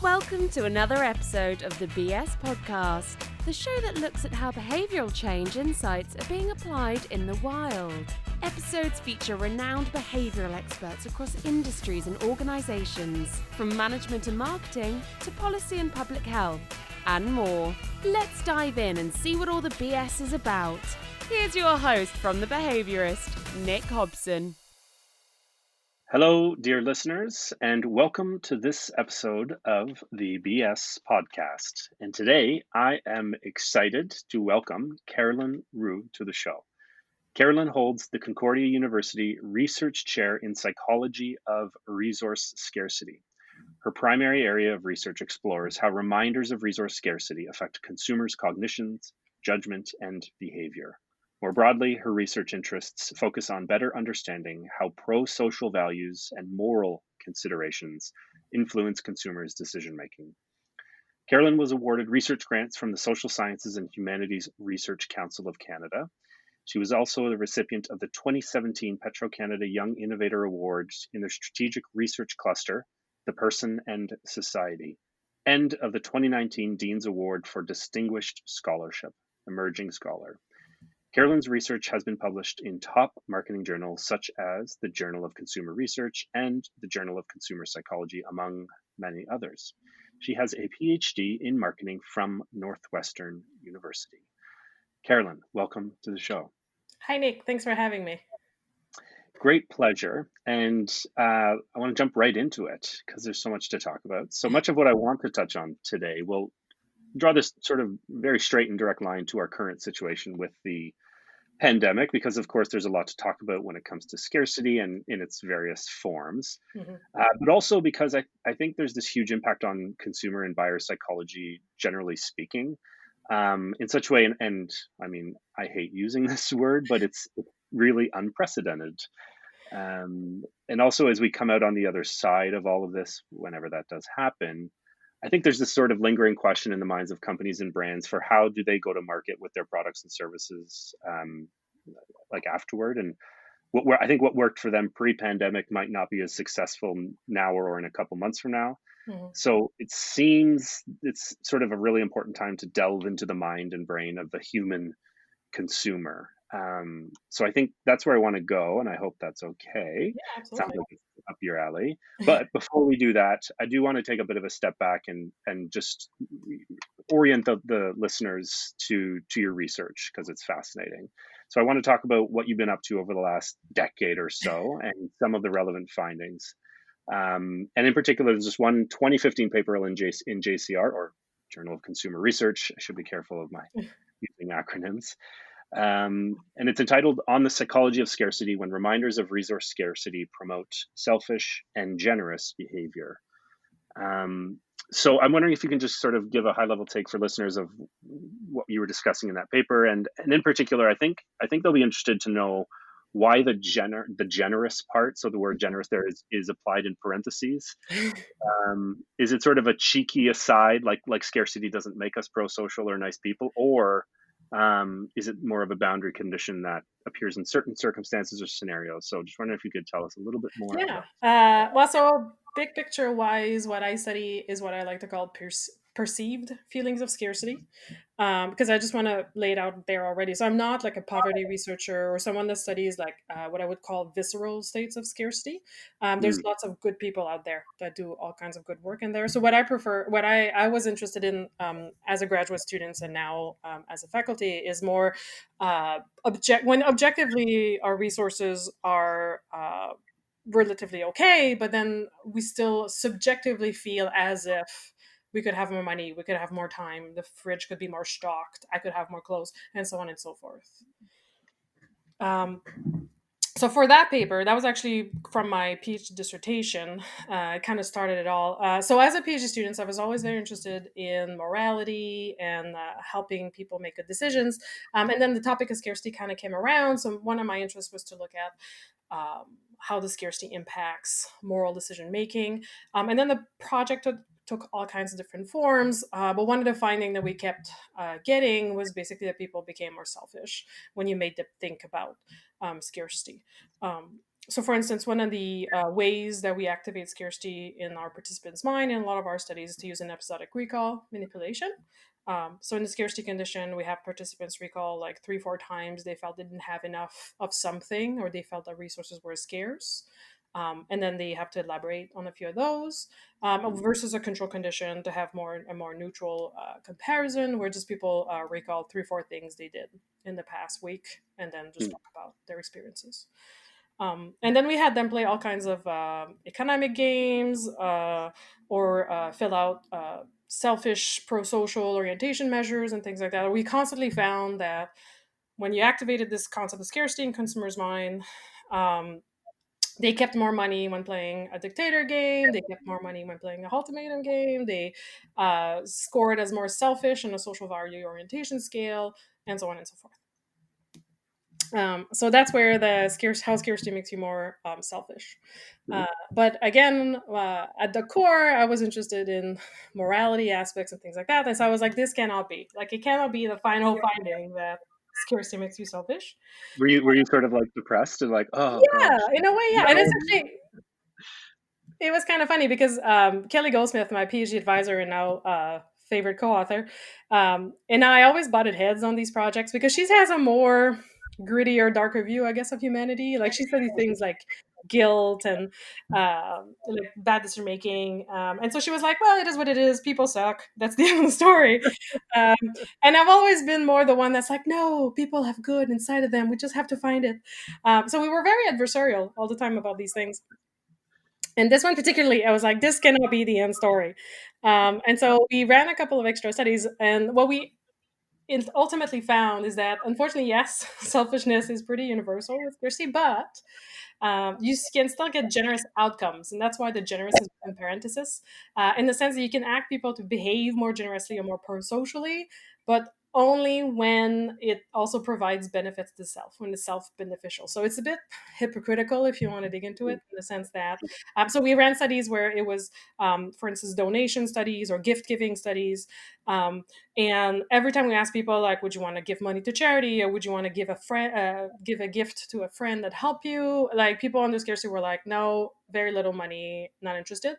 Welcome to another episode of the BS Podcast, the show that looks at how behavioural change insights are being applied in the wild. Episodes feature renowned behavioural experts across industries and organisations, from management and marketing to policy and public health, and more. Let's dive in and see what all the BS is about. Here's your host from The Behaviourist, Nick Hobson. Hello, dear listeners, and welcome to this episode of the BS Podcast. And today I am excited to welcome Carolyn Roux to the show. Carolyn holds the Concordia University Research Chair in Psychology of Resource Scarcity. Her primary area of research explores how reminders of resource scarcity affect consumers' cognitions, judgment, and behavior. More broadly, her research interests focus on better understanding how pro-social values and moral considerations influence consumers' decision-making. Carolyn was awarded research grants from the Social Sciences and Humanities Research Council of Canada. She was also the recipient of the 2017 Petro-Canada Young Innovator Award in their Strategic Research Cluster, The Person and Society, and of the 2019 Dean's Award for Distinguished Scholarship, Emerging Scholar. Carolyn's research has been published in top marketing journals such as the Journal of Consumer Research and the Journal of Consumer Psychology, among many others. She has a PhD in marketing from NorthWestern University. Carolyn, welcome to the show. Hi, Nick. Thanks for having me. Great pleasure. And I want to jump right into it because there's so much to talk about. So much of what I want to touch on today will draw this sort of very straight and direct line to our current situation with the pandemic, because of course there's a lot to talk about when it comes to scarcity and in its various forms, but also because I think there's this huge impact on consumer and buyer psychology, generally speaking, in such a way, and I mean, I hate using this word, but it's really unprecedented. And also as we come out on the other side of all of this, whenever that does happen, I think there's this sort of lingering question in the minds of companies and brands for how do they go to market with their products and services like afterward. And I think what worked for them pre-pandemic might not be as successful now or in a couple months from now. So it seems it's sort of a really important time to delve into the mind and brain of the human consumer. So I think that's where I want to go, and I hope that's okay. Yeah, absolutely. Sounds like it's up your alley. But before we do that, I do want to take a bit of a step back and just orient the listeners to your research, because it's fascinating. So I want to talk about what you've been up to over the last decade or so and some of the relevant findings. And in particular, there's this one 2015 paper in JCR, or Journal of Consumer Research. I should be careful of my using acronyms. And it's entitled On the Psychology of Scarcity When Reminders of Resource Scarcity Promote Selfish and Generous Behavior. So I'm wondering if you can just sort of give a high-level take for listeners of what you were discussing in that paper. And in particular, I think they'll be interested to know why the generous part, so the word generous there is applied in parentheses. Is it sort of a cheeky aside, like scarcity doesn't make us pro-social or nice people, or is it more of a boundary condition that appears in certain circumstances or scenarios? So just wondering if you could tell us a little bit more. Yeah. Well, so big picture wise, what I study is what I like to call perceived feelings of scarcity, because I just want to lay it out there already. So I'm not like a poverty researcher or someone that studies like what I would call visceral states of scarcity. There's lots of good people out there that do all kinds of good work in there. So what I was interested in as a graduate student and now as a faculty is more when objectively our resources are relatively okay, but then we still subjectively feel as if we could have more money, we could have more time, the fridge could be more stocked, I could have more clothes, and so on and so forth. So for that paper, that was actually from my PhD dissertation. It kind of started it all. So as a PhD student, I was always very interested in morality and helping people make good decisions. And then the topic of scarcity kind of came around. So one of my interests was to look at how the scarcity impacts moral decision making. And then the project took all kinds of different forms. But one of the findings that we kept getting was basically that people became more selfish when you made them think about scarcity. So, for instance, one of the ways that we activate scarcity in our participants' mind in a lot of our studies is to use an episodic recall manipulation. So, in the scarcity condition, we have participants recall like 3-4 times they felt they didn't have enough of something or they felt that resources were scarce. And then they have to elaborate on a few of those versus a control condition to have a more neutral comparison where just people recall 3-4 things they did in the past week and then just Mm. talk about their experiences. And then we had them play all kinds of economic games or fill out selfish pro-social orientation measures and things like that. We constantly found that when you activated this concept of scarcity in consumers' mind, um, they kept more money when playing a dictator game. They kept more money when playing a ultimatum game. They scored as more selfish on a social value orientation scale, and so on and so forth. So that's where how scarcity makes you more selfish. Mhm. But again, at the core, I was interested in morality aspects and things like that. And so I was like, this cannot be. Like, it cannot be the final finding that scarcity makes you selfish. Were you sort of like depressed and like, oh Yeah, gosh, in a way, yeah. And it's no? actually, it was kind of funny because Kelly Goldsmith, my PhD advisor and now favorite co-author, and I always butted heads on these projects because she has a more grittier, darker view, I guess, of humanity. Like she studies things like guilt and like bad decision making, and so she was like, "Well, it is what it is. People suck. That's the end of the story." Um, and I've always been more the one that's like, "No, people have good inside of them. We just have to find it." So we were very adversarial all the time about these things. And this one particularly, I was like, this cannot be the end story. And so we ran a couple of extra studies. And what we ultimately found is that, unfortunately, yes, selfishness is pretty universal with scarcity, but you can still get generous outcomes. And that's why the generous is in parenthesis, in the sense that you can act people to behave more generously or more pro-socially, but only when it also provides benefits to self, when it's self-beneficial. So it's a bit hypocritical if you want to dig into it, in the sense that, so we ran studies where it was, for instance, donation studies or gift-giving studies. And every time we ask people, like, would you want to give money to charity, or would you want to give give a gift to a friend that helped you? Like, people under scarcity were like, no, very little money, not interested.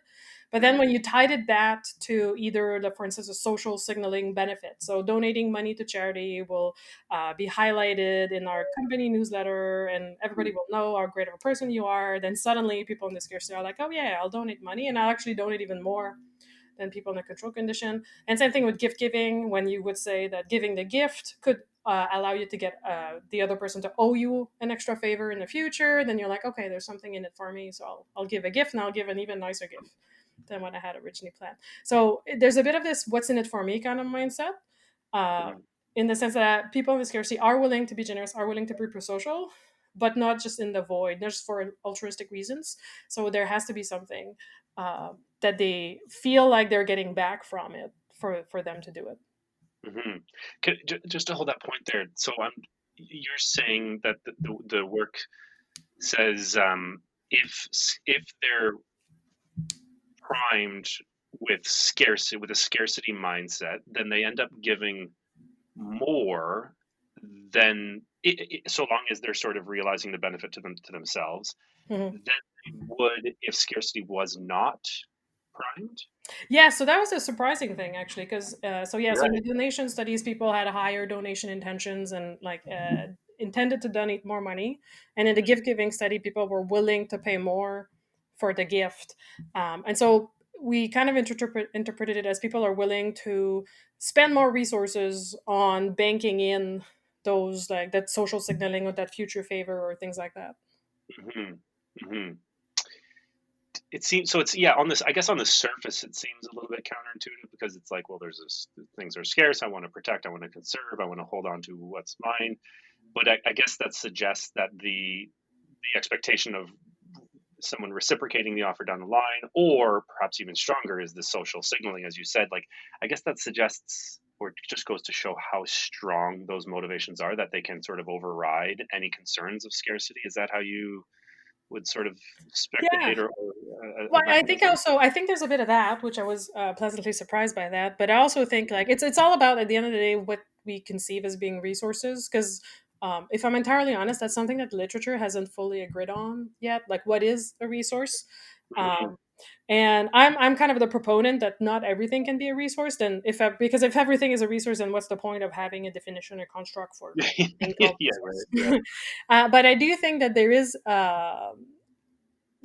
But then when you tied it that to either, for instance, a social signaling benefit, so donating money to charity will be highlighted in our company newsletter, and everybody will know how great of a person you are. Then suddenly, people in the scarcity are like, oh yeah, I'll donate money, and I'll actually donate even more than people in a control condition. And same thing with gift giving, when you would say that giving the gift could allow you to get the other person to owe you an extra favor in the future, then you're like, okay, there's something in it for me, so I'll give a gift, and I'll give an even nicer gift than what I had originally planned. So there's a bit of this what's in it for me kind of mindset, uh, Mhm. in the sense that people with scarcity are willing to be generous, are willing to be pro-social, but not just in the void, not just for altruistic reasons. So there has to be something that they feel like they're getting back from it for them to do it. Mhm. Just to hold that point there. So you're saying that the work says if they're primed with a scarcity mindset, then they end up giving more than so long as they're sort of realizing the benefit to themselves Mhm. than they would if scarcity was not primed. Yeah, so that was a surprising thing actually, because so yeah, so in the Right. donation studies, people had higher donation intentions and like intended to donate more money, and in the gift giving study, people were willing to pay more for the gift, and so we kind of interpreted it as people are willing to spend more resources on banking in those, like that social signaling or that future favor or things like that. Hmm. Hmm. It seems so. It's yeah. On this, I guess on the surface, it seems a little bit counterintuitive because it's like, well, there's this things are scarce. I want to protect. I want to conserve. I want to hold on to what's mine. But I guess that suggests that the expectation of someone reciprocating the offer down the line, or perhaps even stronger, is the social signaling, as you said. Like, I guess that suggests, or just goes to show how strong those motivations are, that they can sort of override any concerns of scarcity. Is that how you would sort of Yeah. speculate, or Well, a I think mechanism? also I think there's a bit of that, which I was pleasantly surprised by that. But I also think like it's all about, at the end of the day, what we conceive as being resources, because If I'm entirely honest, that's something that literature hasn't fully agreed on yet. Like, what is a resource? Mhm. Um, and I'm kind of the proponent that not everything can be a resource. Then because if everything is a resource, then what's the point of having a definition or construct for a thing called Yeah, right. Yeah. resource? But I do think that there is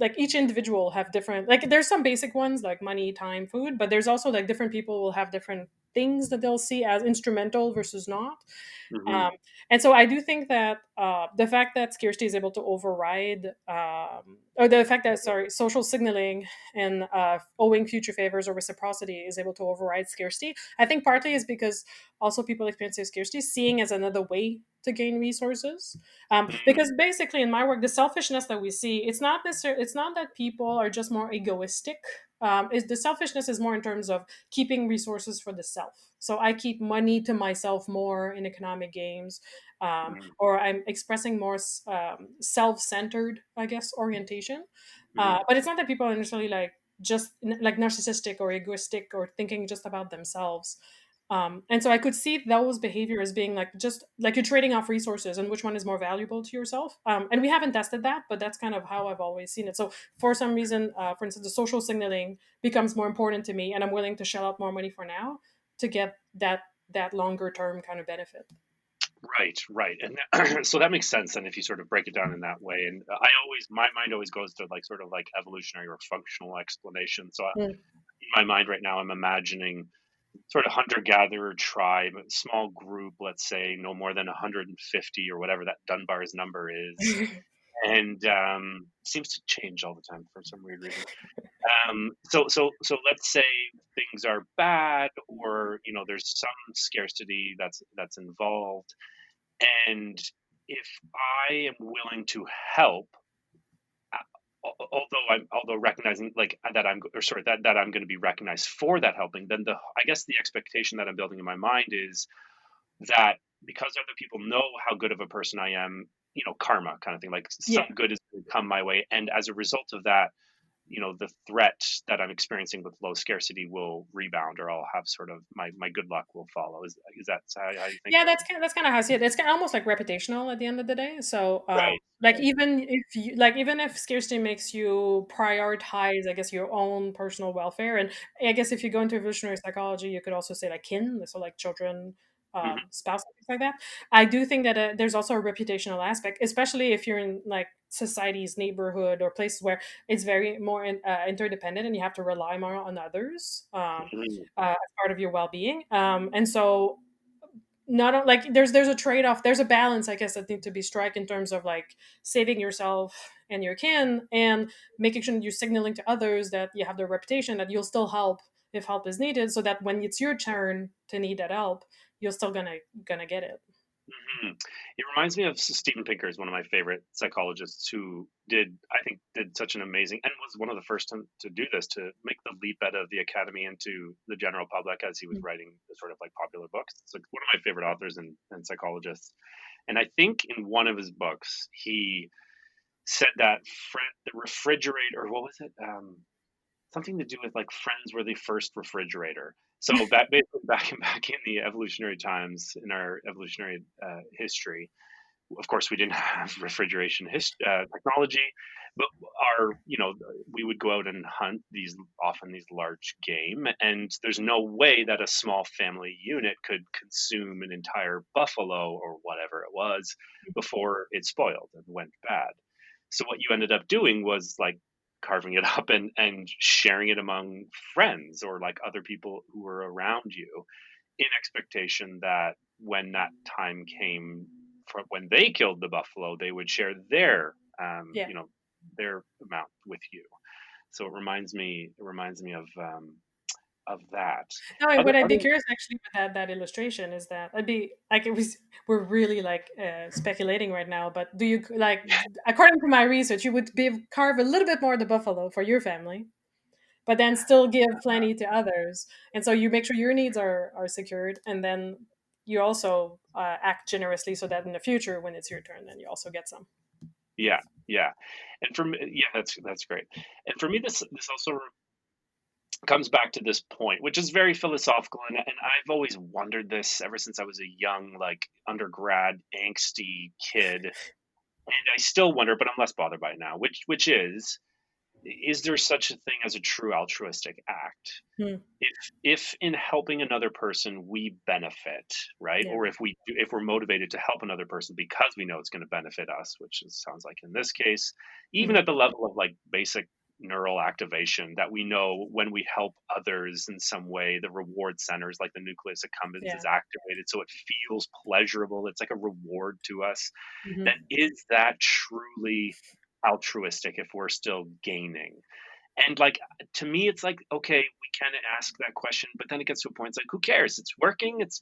like each individual have different, like there's some basic ones like money, time, food, but there's also like different people will have different things that they'll see as instrumental versus not. Hmm. um, and so I do think that the fact that scarcity is able to override, or the fact that, sorry, social signaling and owing future favors or reciprocity is able to override scarcity, I think partly is because also people experience scarcity seeing as another way to gain resources. Because basically in my work, the selfishness that we see, it's not necessarily, it's not that people are just more egoistic. The selfishness is more in terms of keeping resources for the self. So I keep money to myself more in economic games, or I'm expressing more self-centered, I guess, orientation. Hmm. But it's not that people are necessarily like just like narcissistic or egoistic or thinking just about themselves. And so I could see those behaviors being like just like you're trading off resources and which one is more valuable to yourself. And we haven't tested that, but that's kind of how I've always seen it. So for some reason, for instance, the social signaling becomes more important to me, and I'm willing to shell out more money for now to get that longer term kind of benefit. Right, right. And so that makes sense. And if you sort of break it down in that way, and my mind always goes to like sort of like evolutionary or functional explanation. So Mm. in my mind right now, I'm imagining sort of hunter-gatherer tribe, small group, let's say no more than 150 or whatever that Dunbar's number is. And seems to change all the time for some weird reason. So let's say things are bad, or there's some scarcity that's involved, and if I am willing to help, although recognizing like that I'm going to be recognized for that helping, then I guess the expectation that I'm building in my mind is that because other people know how good of a person I am, karma kind of thing, like some Yeah. good is going to come my way, and as a result of that, the threat that I'm experiencing with low scarcity will rebound, or I'll have sort of my good luck will follow. Is that how you think Yeah, about it? that's kind of how I see it. It's kind of almost like reputational at the end of the day. So, Right. like Right. even if scarcity makes you prioritize, I guess, your own personal welfare, and I guess if you go into evolutionary psychology, you could also say like kin, so like children, Hmm. spouse, things like that. I do think that there's also a reputational aspect, especially if you're in like society's neighborhood or places where it's very more interdependent, and you have to rely more on others Hmm. as part of your well-being. And so like there's a trade-off, there's a balance, I guess, that need to be struck in terms of like saving yourself and your kin and making sure you're signaling to others that you have the reputation that you'll still help if help is needed, so that when it's your turn to need that help, you're still gonna get it. Hmm. It reminds me of Steven Pinker, is one of my favorite psychologists, who did such an amazing, and was one of the first to do this, to make the leap out of the academy into the general public as he was writing the sort of like popular books. It's like one of my favorite authors and psychologists. And I think in one of his books, he said that the refrigerator, or what was it? Something to do with like friends were the first refrigerator. So basically back in the evolutionary times, in our evolutionary history, of course we didn't have refrigeration technology, but we would go out and hunt these large game, and there's no way that a small family unit could consume an entire buffalo or whatever it was before it spoiled and went bad. So what you ended up doing was like carving it up and sharing it among friends, or like other people who were around you, in expectation that when that time came for when they killed the buffalo, they would share Yeah. their amount with you. So it reminds me of that. No, Other what I'd be other curious actually with that illustration is that I'd be like, we're really like speculating right now, but do you like, according to my research, you would be carve a little bit more of the buffalo for your family, but then still give plenty to others, and so you make sure your needs are secured, and then you also act generously so that in the future when it's your turn, then you also get some. Yeah, yeah. And for me, yeah, that's great. And for me, this also comes back to this point, which is very philosophical, and I've always wondered this ever since I was a young, like undergrad, angsty kid, and I still wonder, but I'm less bothered by it now. Which is there such a thing as a true altruistic act? Hmm. If in helping another person we benefit, right, Yeah. or if we're motivated to help another person because we know it's going to benefit us, which sounds like in this case, even Hmm. at the level of like basic neural activation, that we know when we help others in some way, the reward centers like the nucleus accumbens Yeah. is activated, so it feels pleasurable, it's like a reward to us. Hmm. Then is that truly altruistic if we're still gaining? And like, to me, it's like, okay, we can ask that question, but then it gets to a point, it's like, who cares? It's working, it's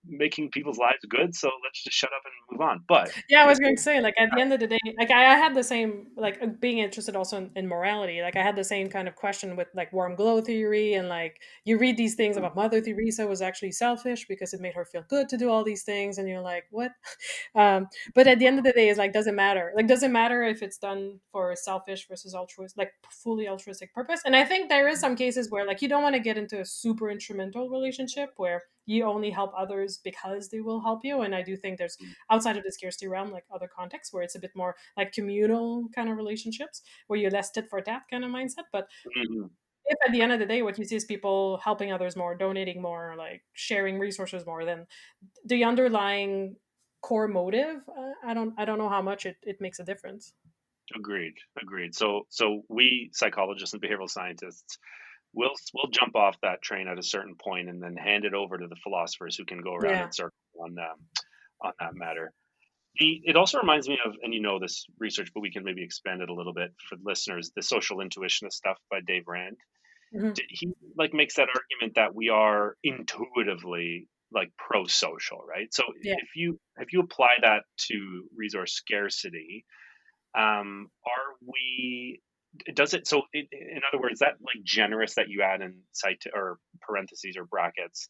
making people's lives good, so let's just shut up and move on. But Yeah, I if was going to say, like, at the end of the day, like, I had the same, like, being interested also in morality. Like, I had the same kind of question with, like, warm glow theory. And, like, you read these things about Mother Teresa was actually selfish because it made her feel good to do all these things. And you're like, what? But at the end of the day, it's like, doesn't matter. Like, doesn't matter if it's done for a selfish versus altruistic, like, fully altruistic purpose. And I think there is some cases where, like, you don't want to get into a super instrumental relationship where you only help others because they will help you. And I do think there's outside of the scarcity realm, like other contexts where it's a bit more like communal kind of relationships where you're less tit for tat kind of mindset. But Mhm, if at the end of the day, what you see is people helping others more, donating more, like sharing resources more, then the underlying core motive, I don't know how much it makes a difference. agreed. So we psychologists and behavioral scientists will jump off that train at a certain point and then hand it over to the philosophers who can go around Yeah. in circles on that matter. It also reminds me of, and you know this research, but we can maybe expand it a little bit for listeners, the social intuitionist stuff by Dave Rand. Hmm. He like makes that argument that we are intuitively like pro-social, right? So Yeah. if you apply that to resource scarcity, are we, does it, so in other words, that like generous that you add in cite or parentheses or brackets,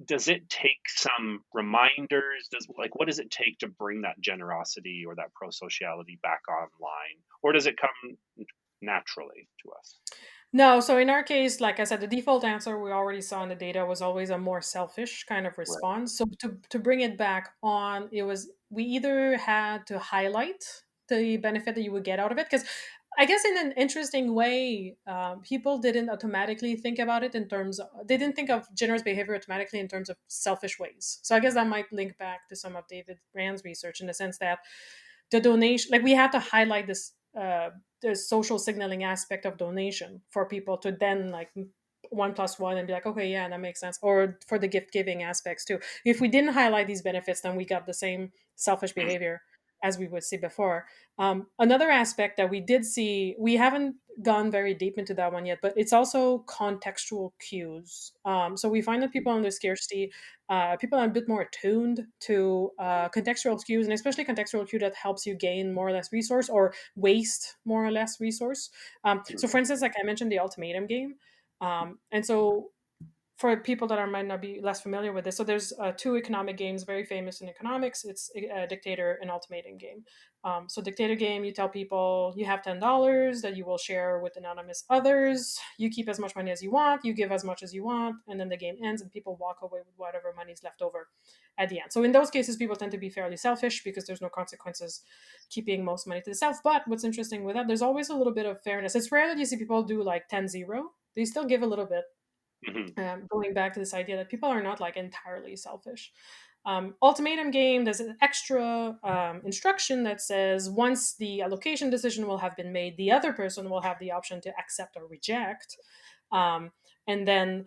does it take some reminders? Does, like, what does it take to bring that generosity or that pro-sociality back online, or does it come naturally to us? No, so in our case, like I said, the default answer we already saw in the data was always a more selfish kind of Right. response. So to bring it back on, it was we either had to highlight the benefit that you would get out of it, because I guess in an interesting way, people didn't automatically think about it in terms of, they didn't think of generous behavior automatically in terms of selfish ways. So I guess that might link back to some of David Rand's research in the sense that the donation, like we had to highlight this the social signaling aspect of donation for people to then like 1 plus 1 and be like, okay, yeah, that makes sense. Or for the gift giving aspects too. If we didn't highlight these benefits, then we got the same selfish behavior as we would see before. Another aspect that we did see, we haven't gone very deep into that one yet, but it's also contextual cues. So we find that people under scarcity, people are a bit more attuned to contextual cues, and especially contextual cue that helps you gain more or less resource or waste more or less resource. So, for instance, like I mentioned, the Ultimatum Game. And so for people that are might not be less familiar with this, so there's two economic games very famous in economics. It's Dictator and Ultimatum Game. So Dictator Game, you tell people you have $10 that you will share with anonymous others. You keep as much money as you want, you give as much as you want, and then the game ends and people walk away with whatever money is left over at the end. So in those cases, people tend to be fairly selfish because there's no consequences keeping most money to themselves. But what's interesting with that, there's always a little bit of fairness. It's rare that you see people do like 10-0. They still give a little bit, Hmm. going back to this idea that people are not like entirely selfish. Ultimatum Game, there's an extra instruction that says once the allocation decision will have been made, the other person will have the option to accept or reject. Um, and then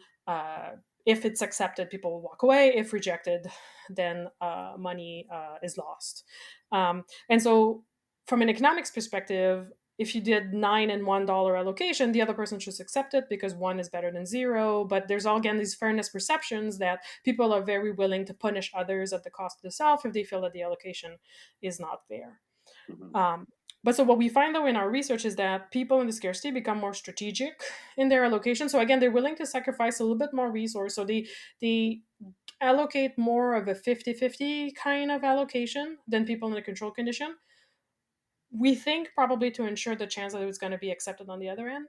if it's accepted, people will walk away. If rejected, then money is lost. And so, from an economics perspective, if you did $9 and $1 allocation, the other person should accept it because one is better than zero. But there's all again these fairness perceptions that people are very willing to punish others at the cost of the self if they feel that the allocation is not fair. Hmm. But so what we find though in our research is that people in the scarcity become more strategic in their allocation. So again, they're willing to sacrifice a little bit more resource. So they allocate more of a 50-50 kind of allocation than people in a control condition. We think probably to ensure the chance that it's going to be accepted on the other end.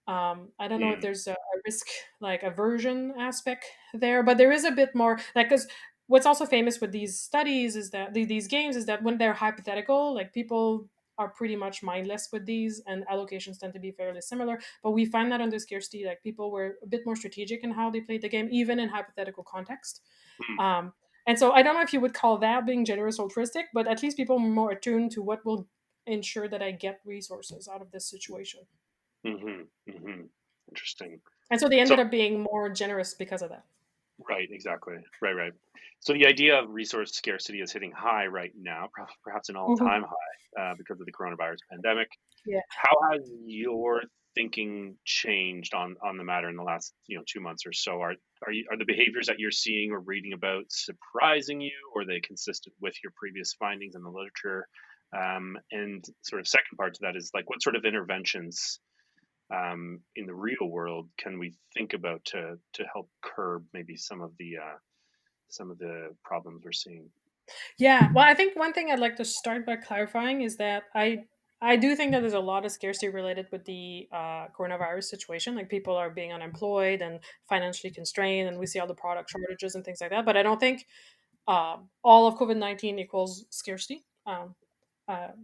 I don't know if Mm, there's a risk like aversion aspect there, but there is a bit more like because what's also famous with these studies is that these games is that when they're hypothetical, like people are pretty much mindless with these, and allocations tend to be fairly similar. But we find that under scarcity, like people were a bit more strategic in how they played the game, even in hypothetical context. mm, Um, and so I don't know if you would call that being generous altruistic, but at least people are more attuned to what will ensure that I get resources out of this situation. mm-hmm, mm-hmm. Interesting. And so they So ended up being more generous because of that. right, exactly. Right, right. So the idea of resource scarcity is hitting high right now, perhaps an Mhm. all-time high, because of the coronavirus pandemic. Yeah. How has your thinking changed on the matter in the last 2 months or so? Are the behaviors that you're seeing or reading about surprising you, or are they consistent with your previous findings in the literature? And sort of second part to that is like, what sort of interventions in the real world can we think about to help curb maybe some of the problems we're seeing? Yeah. Well, I think one thing I'd like to start by clarifying is that I do think that there's a lot of scarcity related with the coronavirus situation. Like people are being unemployed and financially constrained, and we see all the product shortages and things like that. But I don't think all of COVID-19 equals scarcity.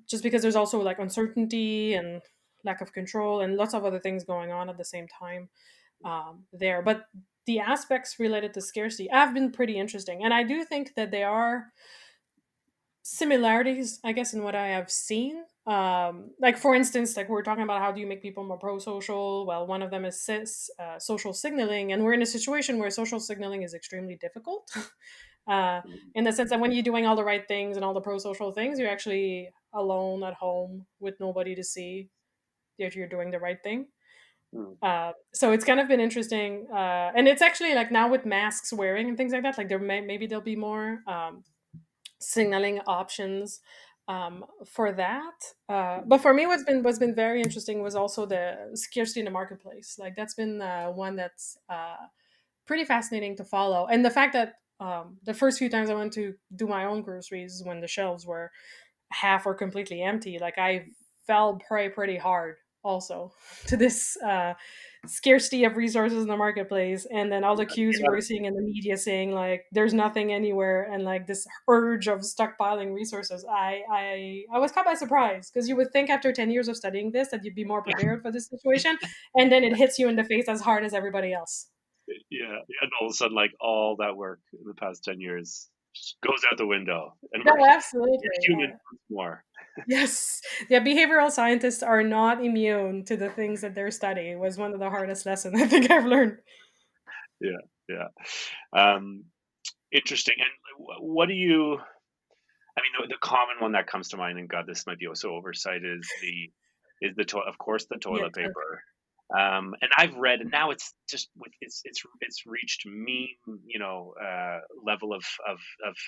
Just because there's also like uncertainty and lack of control and lots of other things going on at the same time there. But the aspects related to scarcity have been pretty interesting. And I do think that there are similarities, I guess, in what I have seen. Like, for instance, like we're talking about how do you make people more pro social? Well, one of them is social signaling. And we're in a situation where social signaling is extremely difficult. uh, in the sense that when you're doing all the right things and all the pro social things, you're actually alone at home with nobody to see if you're doing the right thing. Mm, So it's kind of been interesting, and it's actually like now with masks wearing and things like that. Like maybe there'll be more signaling options for that. But for me, what's been very interesting was also the scarcity in the marketplace. Like that's been one that's pretty fascinating to follow, and the fact that the first few times I went to do my own groceries when the shelves were half or completely empty, like I fell prey pretty hard also to this scarcity of resources in the marketplace, and then all the cues you yeah, were seeing in the media saying like there's nothing anywhere, and like this urge of stockpiling resources. I was caught by surprise because you would think after 10 years of studying this that you'd be more prepared for this situation, and then it hits you in the face as hard as everybody else. yeah, and all of a sudden, like all that work in the past 10 years just goes out the window, and No, we're absolutely. human once more. Yes. Yeah, behavioral scientists are not immune to the things that they're studying. Was one of the hardest lessons I think I've learned. Yeah, yeah. Um, Interesting. And what do you? I mean, the common one that comes to mind, and God, this might be also oversight, of course, the Yeah. toilet paper. And I've read, and now it's just it's reached meme, level of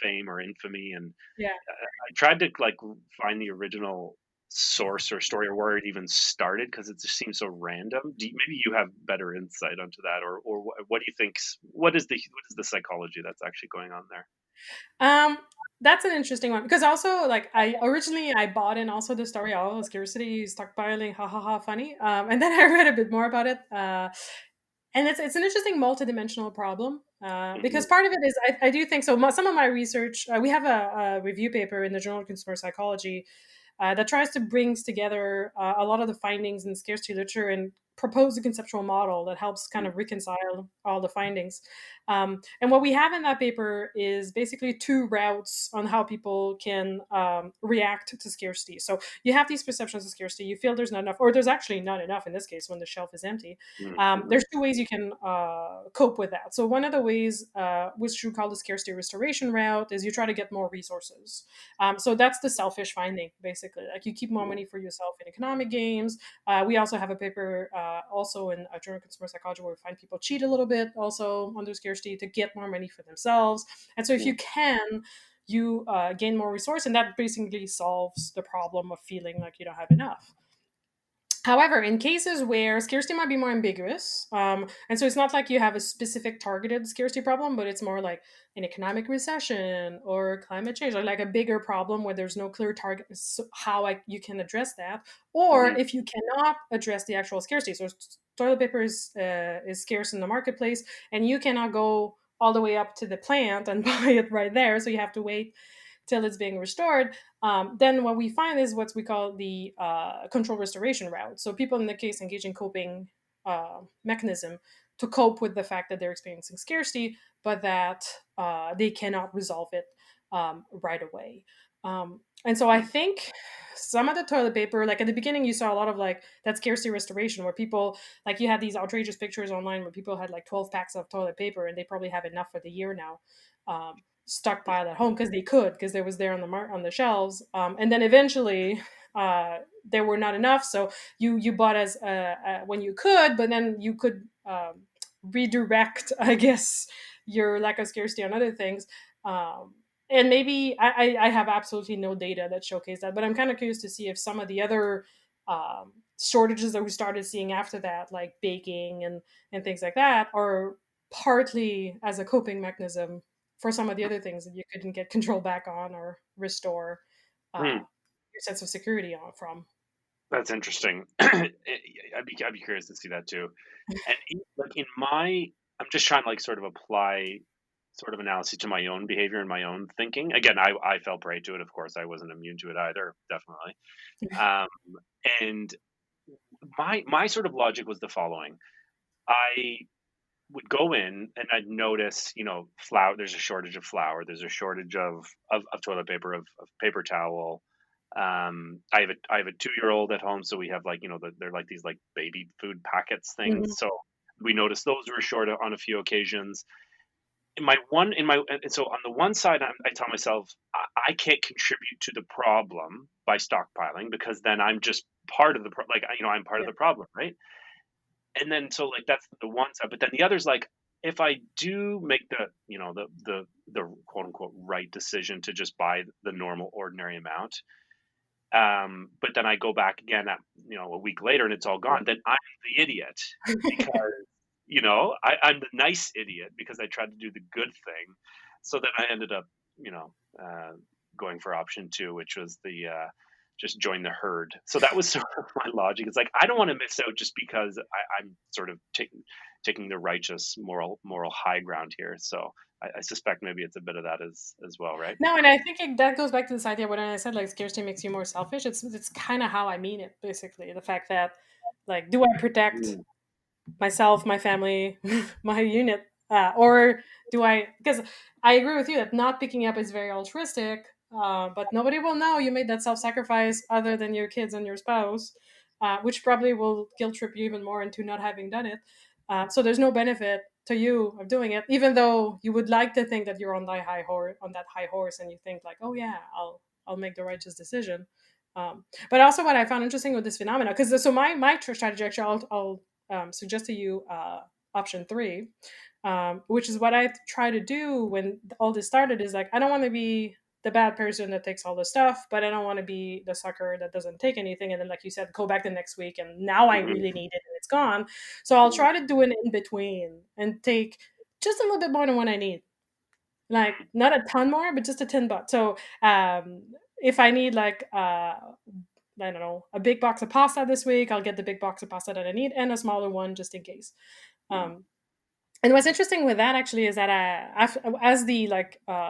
fame or infamy, and Yeah. I tried to like find the original source or story or where it even started because it just seems so random. Maybe you have better insight onto that, or what do you think? What is the psychology that's actually going on there? Um, that's an interesting one because also like I bought in also the story of scarcity, stockpiling, ha ha ha, funny. And then I read a bit more about it. And it's an interesting multidimensional problem because Hmm. part of it is I do think so. Some of my research, we have a review paper in the Journal of Consumer Psychology that tries to brings together a lot of the findings in scarcity literature and propose a conceptual model that helps kind of reconcile all the findings. And what we have in that paper is basically two routes on how people can react to scarcity. So you have these perceptions of scarcity, you feel there's not enough, or there's actually not enough in this case when the shelf is empty. Hmm. There's two ways you can cope with that. So one of the ways, which you call the scarcity restoration route, is you try to get more resources. So that's the selfish finding, basically. Like you keep more money for yourself in economic games. We also have a paper, also in a Journal of Consumer Psychology, where we find people cheat a little bit, also under scarcity, to get more money for themselves. And so if you can, you gain more resource, and that basically solves the problem of feeling like you don't have enough. However, in cases where scarcity might be more ambiguous, and so it's not like you have a specific targeted scarcity problem, but it's more like an economic recession or climate change, or like a bigger problem where there's no clear target, so how you can address that, or Hmm. if you cannot address the actual scarcity. So toilet paper is scarce in the marketplace, and you cannot go all the way up to the plant and buy it right there, so you have to wait till it's being restored. Then what we find is what we call the control restoration route. So people in the case engage in coping mechanism to cope with the fact that they're experiencing scarcity, but that they cannot resolve it right away. And so I think some of the toilet paper, like at the beginning, you saw a lot of like that scarcity restoration where people, like you had these outrageous pictures online where people had like 12 packs of toilet paper and they probably have enough for the year now. Stockpiled at home because they could, because it was there on on the shelves, and then eventually there were not enough, so you bought as when you could, but then you could redirect, I guess, your lack of scarcity on other things. And maybe I have absolutely no data that showcase that, but I'm kind of curious to see if some of the other shortages that we started seeing after that, like baking and things like that, are partly as a coping mechanism for some of the other things that you couldn't get control back on or restore Hmm. your sense of security on from. That's interesting. I'd be curious to see that too. And like in my, I'm just trying to like sort of apply sort of analysis to my own behavior and my own thinking. Again, I fell prey to it. Of course, I wasn't immune to it either. Definitely. Um, and my sort of logic was the following: I would go in and I'd notice, flour. There's a shortage of flour. There's a shortage of toilet paper, of paper towel. I have a 2-year old at home, so we have like they're like these like baby food packets things. Mhm. So we noticed those were short on a few occasions. And so on the one side, I tell myself I can't contribute to the problem by stockpiling because then I'm just part of the I'm part of Yeah. the problem, right? And then so like that's the one side, but then the other's like if I do make the quote unquote right decision to just buy the normal ordinary amount, but then I go back again at a week later and it's all gone, then I'm the idiot because I'm the nice idiot because I tried to do the good thing. So then I ended up you know uh, going for option two, which was the just join the herd. So that was sort of my logic. It's like I don't want to miss out just because I'm sort of taking the righteous moral high ground here. So I suspect maybe it's a bit of that as well, right? No, and I think that goes back to this idea when I said like scarcity makes you more selfish. It's kind of how I mean it, basically. The fact that, like, do I protect Mm. myself, my family, my unit, or do I? Because I agree with you that not picking up is very altruistic, but nobody will know you made that self-sacrifice other than your kids and your spouse, which probably will guilt trip you even more into not having done it. So there's no benefit to you of doing it, even though you would like to think that you're on that high horse, and you think like, oh yeah, I'll make the righteous decision. But also, what I found interesting with this phenomena, because so my strategy, actually, I'll suggest to you option three, which is what I try to do when all this started. Is like, I don't want to be the bad person that takes all the stuff, but I don't want to be the sucker that doesn't take anything. And then, like you said, go back the next week, and now I Mhm. really need it and it's gone. So I'll Mhm. try to do an in between and take just a little bit more than what I need. Like, not a ton more, but just a $10. So if I need like I don't know, a big box of pasta this week, I'll get the big box of pasta that I need and a smaller one just in case. Mhm. Um, and what's interesting with that actually is that as the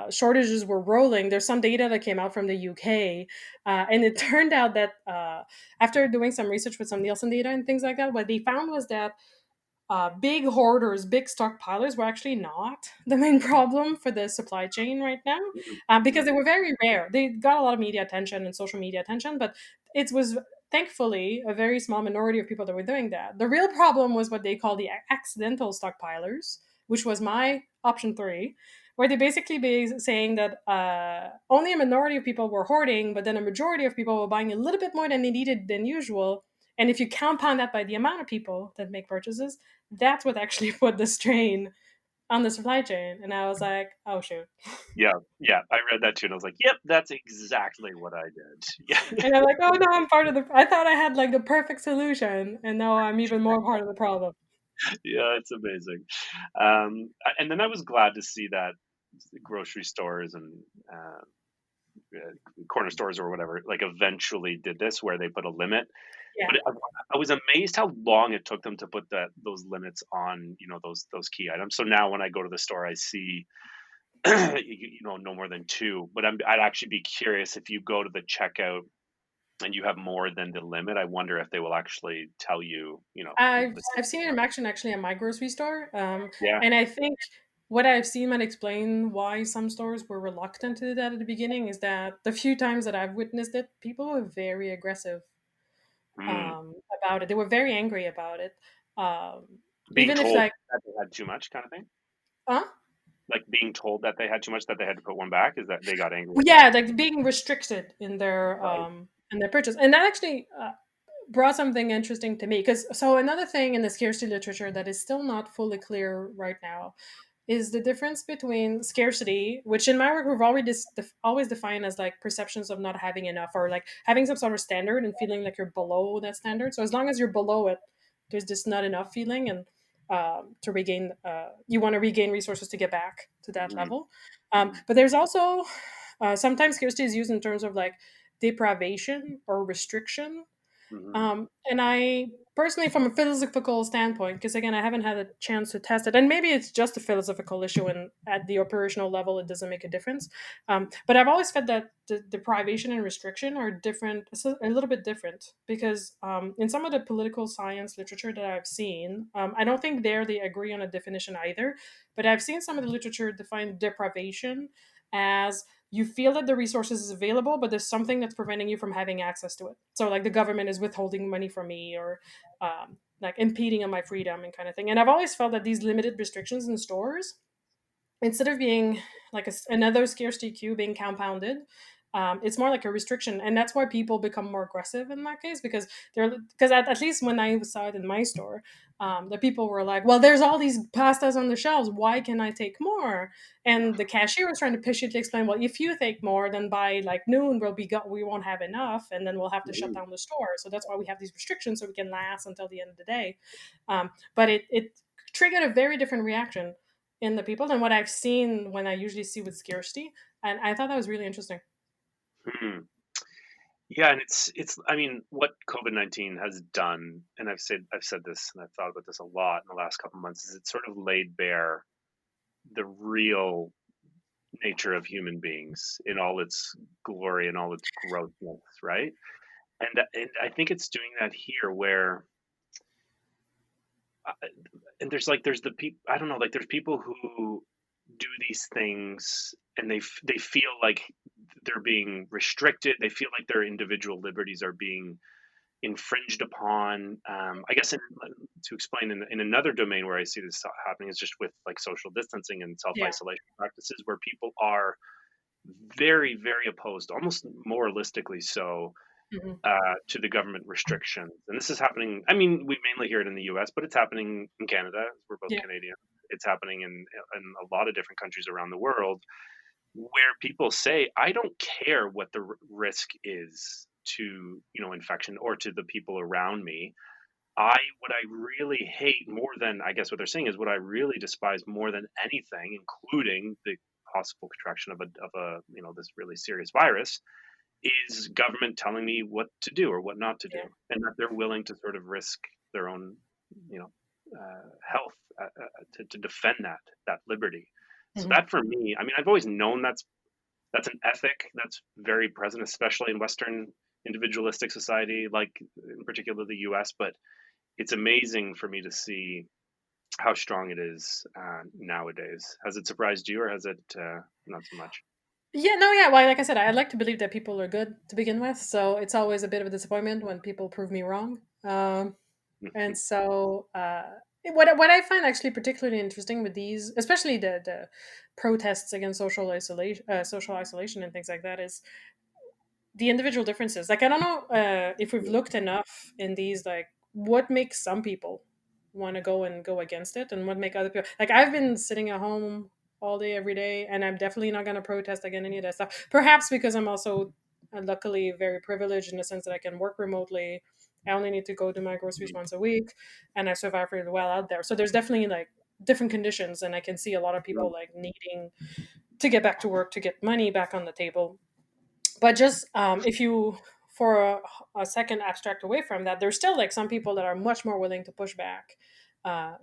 shortages were rolling, there's some data that came out from the UK, and it turned out that after doing some research with some Nielsen data and things like that, what they found was that big hoarders, big stockpilers were actually not the main problem for the supply chain right now, Mhm. because they Mhm. were very rare. They got a lot of media attention and social media attention, but it was thankfully a very small minority of people that were doing that. The real problem was what they call the accidental stockpilers, which was my option three, where they basically be saying that only a minority of people were hoarding, but then a majority of people were buying a little bit more than they needed than usual. And if you compound that by the amount of people that make purchases, that's what actually put the strain on the supply chain. And I was like, oh shoot. Yeah, yeah, I read that too, and I was like, "Yep, that's exactly what I did." Yeah, And I'm like, oh no, I'm part of the. I thought I had like the perfect solution, and now I'm even more part of the problem. yeah, it's amazing. And then I was glad to see that grocery stores and corner stores or whatever, like eventually did this where they put a limit. Yeah. But I was amazed how long it took them to put those limits on, those key items. So now when I go to the store, I see, no more than two. But I'd actually be curious if you go to the checkout and you have more than the limit. I wonder if they will actually tell you, I've seen it in action actually at my grocery store, yeah. and I think what I've seen might explain why some stores were reluctant to do that at the beginning. Is that the few times that I've witnessed it, people were very aggressive Mm. about it. They were very angry about it, um, Being even if told like, that they had too much, kind of thing. huh? Like being told that they had too much, that they had to put one back. Is that they got angry Well, at that? yeah, like being restricted Right. in their purchase, and that actually brought something interesting to me. Because so another thing in the scarcity literature that is still not fully clear right now is the difference between scarcity, which in my work we've already always defined as like perceptions of not having enough, or like having some sort of standard and feeling like you're below that standard. So as long as you're below it, there's this not enough feeling, and to regain, you want to regain resources to get back to that Mhm, level. mhm, But there's also sometimes scarcity is used in terms of like deprivation or restriction, mhm, and I personally, from a philosophical standpoint, because again, I haven't had a chance to test it, and maybe it's just a philosophical issue, and at the operational level, it doesn't make a difference. But I've always felt that the deprivation and restriction are different, a little bit different, because in some of the political science literature that I've seen, I don't think there they agree on a definition either, but I've seen some of the literature define deprivation as you feel that the resources is available, but there's something that's preventing you from having access to it. So like the government is withholding money from me, or like impeding on my freedom and kind of thing. And I've always felt that these limited restrictions in stores, instead of being like another scarcity cue being compounded, it's more like a restriction, and that's why people become more aggressive in that case, because at least when I saw it in my store, the people were like, well, there's all these pastas on the shelves, why can I take more? And the cashier was trying to push you to explain, well, if you take more, then by like noon we won't have enough, and then we'll have to shut mhm. down the store. So that's why we have these restrictions, so we can last until the end of the day. But it triggered a very different reaction in the people than what I've seen when I usually see with scarcity. And I thought that was really interesting. Hmm. Yeah, and it's. I mean, what COVID-19 has done, and I've said this, and I've thought about this a lot in the last couple of months, is it sort of laid bare the real nature of human beings in all its glory and all its grossness, right? And I think it's doing that here, where uh, and there's the people, I don't know, like there's people who do these things and they feel like they're being restricted. They feel like their individual liberties are being infringed upon. I guess to explain in another domain where I see this happening is just with like social distancing and self Yeah. isolation practices, where people are very very opposed, almost moralistically so, Hmm. to the government restrictions. And this is happening, I mean, we mainly hear it in the US, but it's happening in Canada. We're both Yeah. Canadian. It's happening in a lot of different countries around the world, where people say, I don't care what the risk is to, infection or to the people around me. What I really hate more than, I guess what they're saying is, what I really despise more than anything, including the possible contraction of a this really serious virus, is government telling me what to do or what not to do, Yeah. and that they're willing to sort of risk their own, health, to defend that liberty. So Hmm. that for me, I mean, I've always known that's an ethic that's very present, especially in Western individualistic society, like in particular the U.S. But it's amazing for me to see how strong it is nowadays. Has it surprised you, or has it not so much? Yeah, no, yeah. Well, like I said, I like to believe that people are good to begin with. So it's always a bit of a disappointment when people prove me wrong. And so, what I find actually particularly interesting with these, especially the protests against social isolation, and things like that, is the individual differences. Like I don't know if we've looked enough in these, like what makes some people want to go against it and what make other people like I've been sitting at home all day every day, and I'm definitely not going to protest against any of that stuff, perhaps because I'm also luckily very privileged in the sense that I can work remotely. I only need to go do my groceries once a week, and I survive really well out there. So there's definitely like different conditions, and I can see a lot of people like needing to get back to work to get money back on the table. But just if you for a second abstract away from that, there's still like some people that are much more willing to push back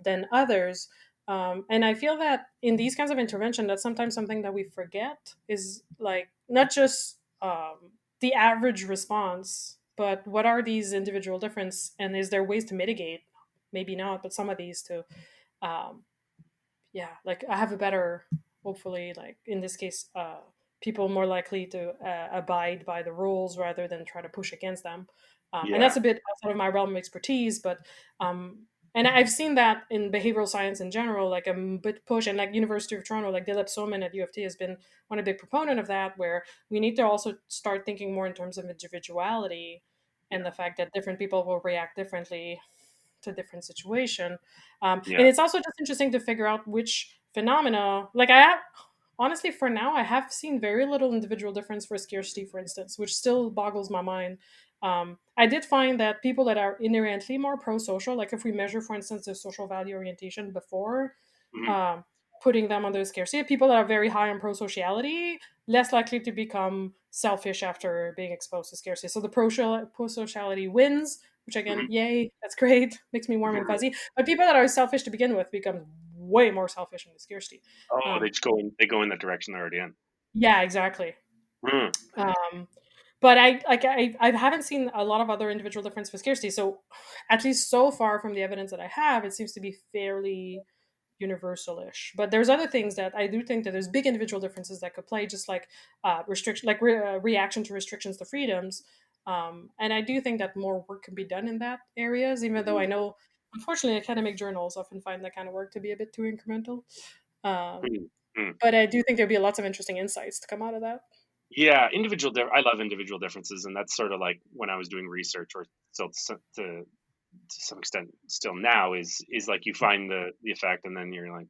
than others. And I feel that in these kinds of intervention, that's sometimes something that we forget is like not just the average response, but what are these individual difference, and is there ways to mitigate? Maybe not, but some of these to um, yeah, like I have a better, hopefully, like in this case, people more likely to abide by the rules rather than try to push against them. And Yeah. that's a bit outside of my realm of expertise, but and I've seen that in behavioral science in general, like a bit push, and like University of Toronto, like Dilip Soman at U of T has been one a big proponent of that, where we need to also start thinking more in terms of individuality and Yeah. the fact that different people will react differently to different situation. Yeah. And it's also just interesting to figure out which phenomena, like I have, honestly, for now, I have seen very little individual difference for scarcity, for instance, which still boggles my mind. I did find that people that are inherently more pro-social, like if we measure, for instance, their social value orientation before Mhm. um, putting them under scarcity, people that are very high on pro-sociality, less likely to become selfish after being exposed to scarcity. So the pro-sociality wins, which again, Mhm. yay, that's great, makes me warm and Mhm. fuzzy. But people that are selfish to begin with become way more selfish in the scarcity. Oh, Um, they go in that direction they're already in. yeah, exactly. Mm. Um, but I haven't seen a lot of other individual difference for scarcity. So at least so far from the evidence that I have, it seems to be fairly universal-ish. But there's other things that I do think that there's big individual differences that could play, just like restriction, like reaction to restrictions to freedoms. And I do think that more work can be done in that areas, even though I Mhm. know, unfortunately, academic journals often find that kind of work to be a bit too incremental. Um, Mm. Mm. but I do think there'd be lots of interesting insights to come out of that. Yeah, I love individual differences, and that's sort of like when I was doing research, or still to some extent still now is like you find the effect, and then you're like,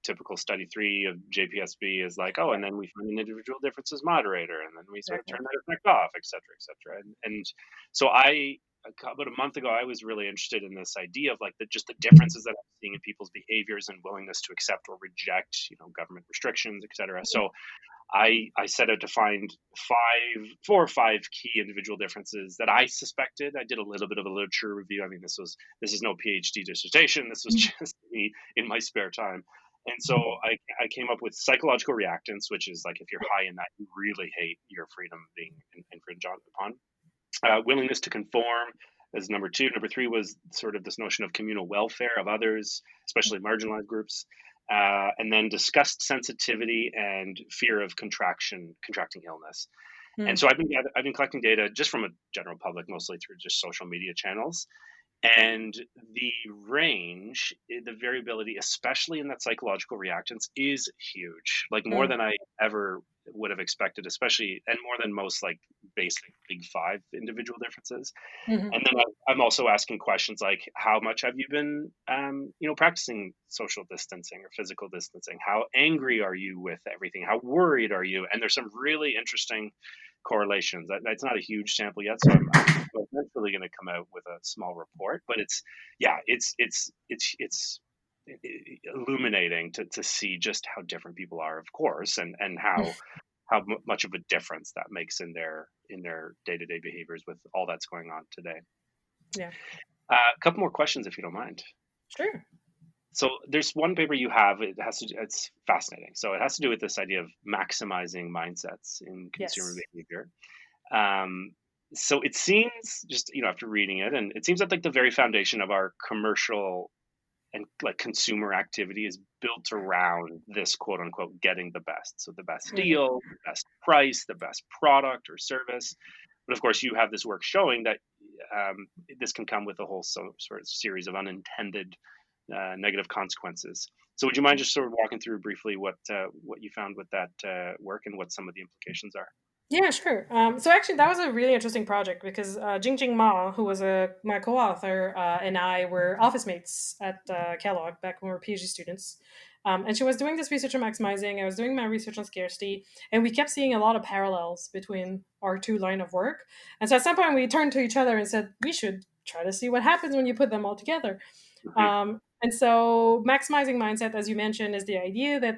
typical study 3 of JPSB is like, oh, Yeah, and then we find an individual differences moderator, and then we sort of exactly. turn that effect off, et cetera, et cetera. And so about a month ago, I was really interested in this idea of like just the differences that I'm seeing in people's behaviors and willingness to accept or reject, government restrictions, et cetera. So I set out to find 4 or 5 key individual differences that I suspected. I did a little bit of a literature review. I mean, this is no PhD dissertation. This was Mhm. just me in my spare time. And so I came up with psychological reactance, which is like if you're high in that, you really hate your freedom being infringed upon. Willingness to conform as number 2. Number 3 was sort of this notion of communal welfare of others, especially marginalized groups. And then discussed sensitivity and fear of contracting illness. And Mm. so I've been collecting data just from a general public, mostly through just social media channels, and the range, the variability, especially in that psychological reactance, is huge. Like more Mm. than I ever would have expected, especially, and more than most like basic big 5 individual differences. Mhm. And then I'm also asking questions like, how much have you been, practicing social distancing or physical distancing? How angry are you with everything? How worried are you? And there's some really interesting correlations. That's not a huge sample yet, so I'm eventually going to come out with a small report. But it's illuminating to see just how different people are, of course, and how much of a difference that makes in their day-to-day behaviors with all that's going on today. Yeah. A couple more questions, if you don't mind. Sure. So there's one paper you have. It's fascinating. So it has to do with this idea of maximizing mindsets in consumer Yes. behavior. Um, so it seems, just after reading it, and it seems that like the very foundation of our commercial and like consumer activity is built around this quote unquote getting the best. So the best Mhm. deal, the best price, the best product or service. But of course, you have this work showing that this can come with a whole sort of series of unintended negative consequences. So would you mind just sort of walking through briefly what you found with that work and what some of the implications are? Yeah, sure. So actually, that was a really interesting project because Jingjing Ma, who was my co-author, and I were office mates at Kellogg back when we were PhD students. And she was doing this research on maximizing. I was doing my research on scarcity, and we kept seeing a lot of parallels between our two line of work. And so at some point, we turned to each other and said, "We should try to see what happens when you put them all together." Hmm. And so, maximizing mindset, as you mentioned, is the idea that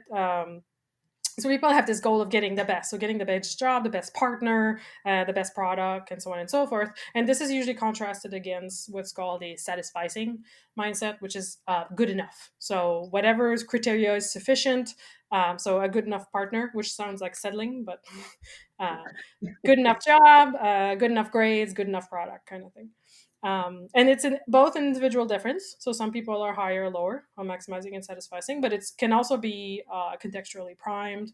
so people have this goal of getting the best, so getting the best job, the best partner, the best product, and so on and so forth. And this is usually contrasted against what's called a satisficing mindset, which is good enough. So whatever's criteria is sufficient. So a good enough partner, which sounds like settling, but uh, good enough job, good enough grades, good enough product, kind of thing. And it's in both individual difference. So some people are higher or lower on maximizing and satisficing, but it can also be contextually primed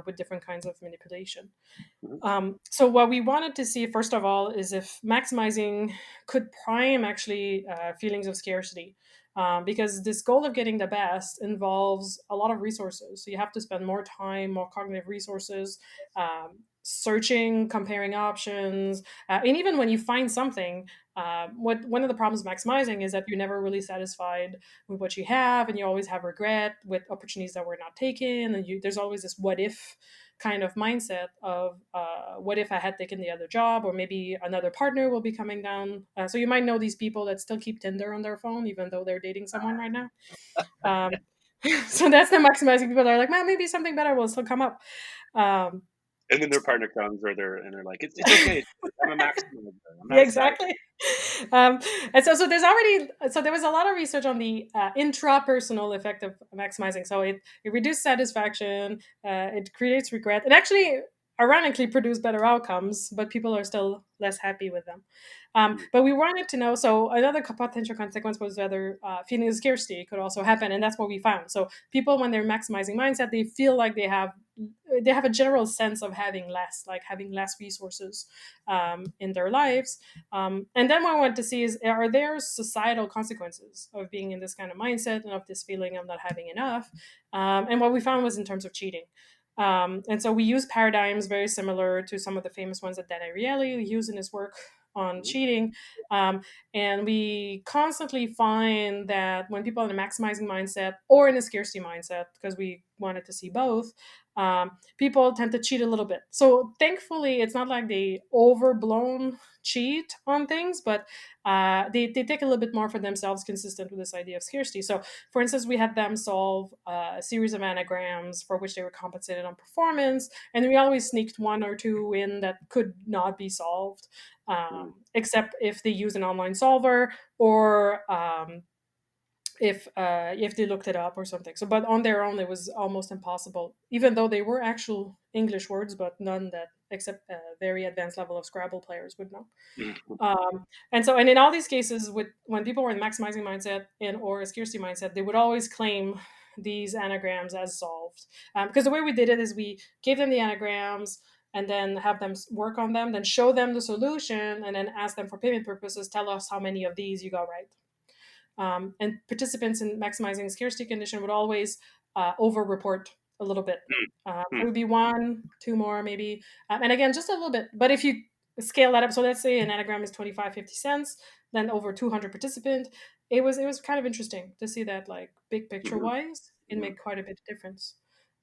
with different kinds of manipulation. Hmm. So what we wanted to see, first of all, is if maximizing could prime actually feelings of scarcity. Because this goal of getting the best involves a lot of resources. So you have to spend more time, more cognitive resources, searching, comparing options. And even when you find something, one of the problems of maximizing is that you're never really satisfied with what you have, and you always have regret with opportunities that were not taken. And there's always this what if kind of mindset of what if I had taken the other job, or maybe another partner will be coming down. So you might know these people that still keep Tinder on their phone even though they're dating someone right now. Um, so that's the maximizing people that are like, man, maybe something better will still come up. Um, And then their partner comes, or they're like, it's okay. I'm a maximum. I'm yeah, not sad. exactly. Um, and so there was a lot of research on the intrapersonal effect of maximizing. So it reduces satisfaction, it creates regret, it actually ironically produced better outcomes, but people are still less happy with them. But we wanted to know, so another potential consequence was whether feeling of scarcity could also happen, and that's what we found. So people, when they're maximizing mindset, they feel like they have a general sense of having less, like having less resources in their lives. And then what I want to see is, are there societal consequences of being in this kind of mindset and of this feeling of not having enough? And what we found was in terms of cheating. And so we use paradigms very similar to some of the famous ones that Dan Ariely used in his work on Mhm. cheating. Um, and we constantly find that when people are in a maximizing mindset or in a scarcity mindset, because we wanted to see both, people tend to cheat a little bit. So thankfully, it's not like they overblown cheat on things, but they take a little bit more for themselves, consistent with this idea of scarcity. So, for instance, we had them solve a series of anagrams for which they were compensated on performance, and we always sneaked one or two in that could not be solved, Mhm. except if they use an online solver, or if they looked it up or something. So, but on their own, it was almost impossible, even though they were actual English words, but none that except a very advanced level of Scrabble players would know. Mhm. And in all these cases, with when people were in maximizing mindset and or a scarcity mindset, they would always claim these anagrams as solved. Because the way we did it is we gave them the anagrams and then have them work on them, then show them the solution, and then ask them for payment purposes, tell us how many of these you got right. And participants in maximizing scarcity condition would always over-report a little bit. It Mhm. would be one, two more maybe, and again just a little bit. But if you scale that up, so let's say an anagram is 25, 50 cents, then over 200 participant, it was kind of interesting to see that, like, big picture Mhm. wise, it Mhm. made quite a bit of difference.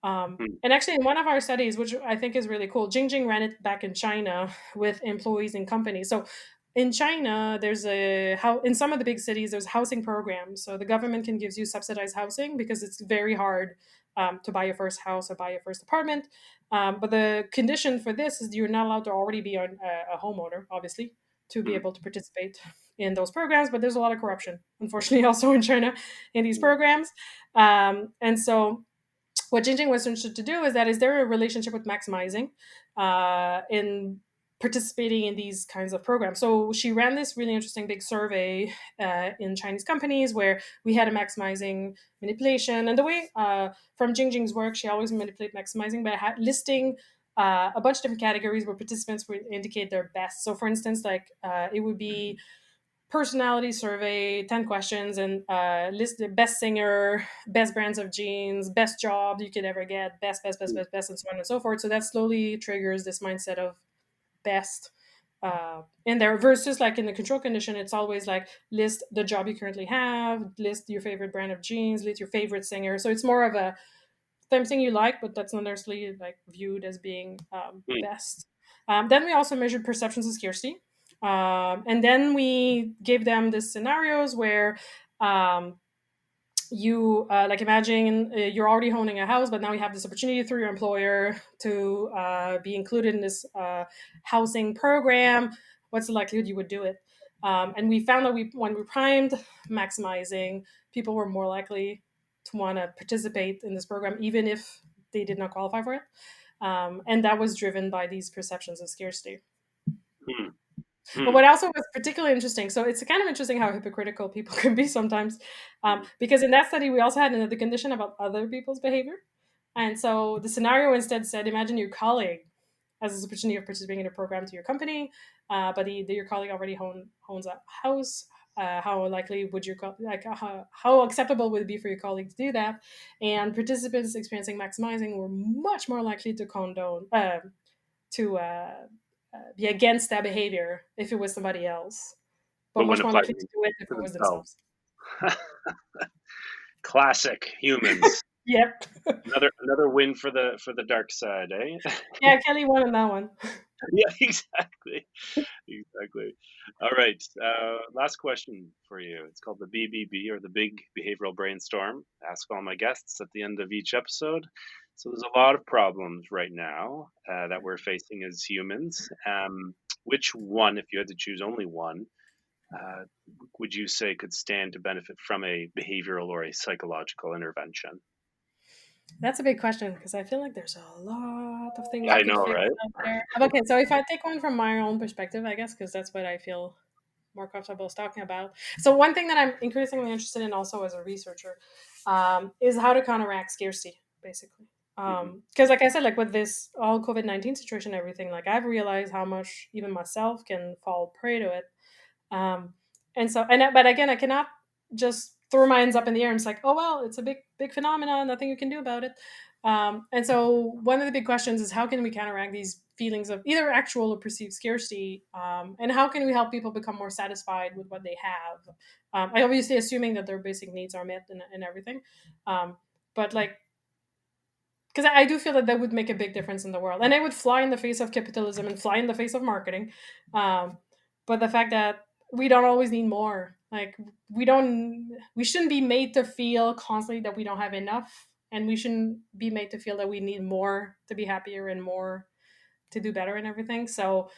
Mhm. And actually, in one of our studies, which I think is really cool, Jingjing ran it back in China with employees and companies. So in China, there's a how in some of the big cities there's housing programs. So the government can gives you subsidized housing because it's very hard to buy your first house or buy your first apartment. But the condition for this is you're not allowed to already be a homeowner, obviously, to be Mhm. able to participate in those programs. But there's a lot of corruption, unfortunately, also in China in these Mhm. programs. And so what Jingjing was interested to do is there a relationship with maximizing in participating in these kinds of programs. So she ran this really interesting big survey in Chinese companies where we had a maximizing manipulation. And the way from Jingjing's work, she always manipulate maximizing by listing a bunch of different categories where participants would indicate their best. So, for instance, like it would be personality survey, 10 questions, and list the best singer, best brands of jeans, best job you could ever get, best, and so on and so forth. So that slowly triggers this mindset of best in there, versus like in the control condition, it's always like list the job you currently have, list your favorite brand of jeans, list your favorite singer. So it's more of a something you like, but that's not necessarily like viewed as being best. Then we also measured perceptions of scarcity. And then we gave them the scenarios where you like imagine you're already owning a house, but now you have this opportunity through your employer to be included in this housing program. What's the likelihood you would do it? And we found that when we primed maximizing, people were more likely to want to participate in this program, even if they did not qualify for it. And that was driven by these perceptions of scarcity. But what also was particularly interesting, so it's kind of interesting how hypocritical people can be sometimes, because in that study, we also had another condition about other people's behavior. And so the scenario instead said, imagine your colleague has this opportunity of participating in a program to your company, but your colleague already owns a house. How likely would how acceptable would it be for your colleague to do that? And participants experiencing maximizing were much more likely to condone, be against that behavior if it was somebody else, but much more likely to do it if it was themselves. Classic humans. Yep. Another win for the dark side, eh? Yeah, Kelly won on that one. Yeah, exactly. All right. Last question for you. It's called the BBB, or the Big Behavioral Brainstorm. Ask all my guests at the end of each episode. So there's a lot of problems right now that we're facing as humans. Which one, if you had to choose only one, would you say could stand to benefit from a behavioral or a psychological intervention? That's a big question, because I feel like there's a lot of things I know, right? out there. Okay, so if I take one from my own perspective, I guess, because that's what I feel more comfortable talking about. So one thing that I'm increasingly interested in also as a researcher is how to counteract scarcity, basically. Because like I said, like with this all COVID-19 situation and everything, like I've realized how much even myself can fall prey to it. But again, I cannot just throw my hands up in the air and it's like, oh, well, it's a big phenomenon, nothing you can do about it. And so one of the big questions is how can we counteract these feelings of either actual or perceived scarcity? And how can we help people become more satisfied with what they have? I obviously assuming that their basic needs are met and everything. But like, because I do feel that would make a big difference in the world. And it would fly in the face of capitalism and fly in the face of marketing. But the fact that we don't always need more. Like we shouldn't be made to feel constantly that we don't have enough. And we shouldn't be made to feel that we need more to be happier and more to do better and everything. So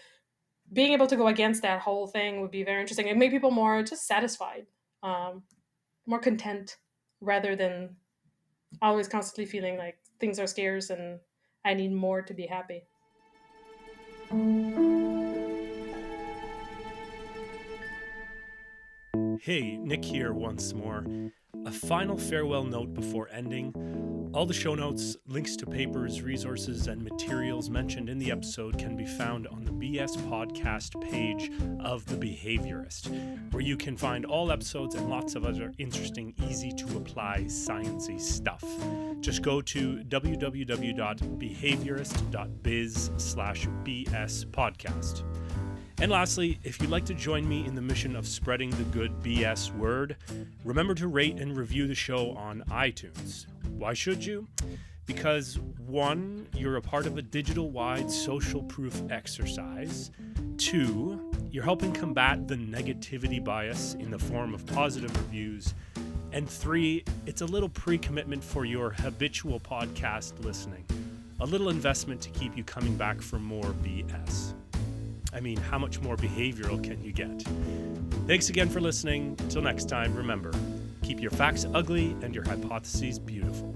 being able to go against that whole thing would be very interesting. It make people more just satisfied, more content, rather than always constantly feeling like things are scarce and I need more to be happy. Hey, Nick here once more. A final farewell note before ending. All the show notes, links to papers, resources, and materials mentioned in the episode can be found on the BS podcast page of The Behaviorist, where you can find all episodes and lots of other interesting, easy-to-apply, sciencey stuff. Just go to www.behaviorist.biz/BS podcast. And lastly, if you'd like to join me in the mission of spreading the good BS word, remember to rate and review the show on iTunes. Why should you? Because 1, you're a part of a digital-wide social proof exercise. 2, you're helping combat the negativity bias in the form of positive reviews. And 3, it's a little pre-commitment for your habitual podcast listening. A little investment to keep you coming back for more BS. I mean, how much more behavioral can you get? Thanks again for listening. Till next time, remember, keep your facts ugly and your hypotheses beautiful.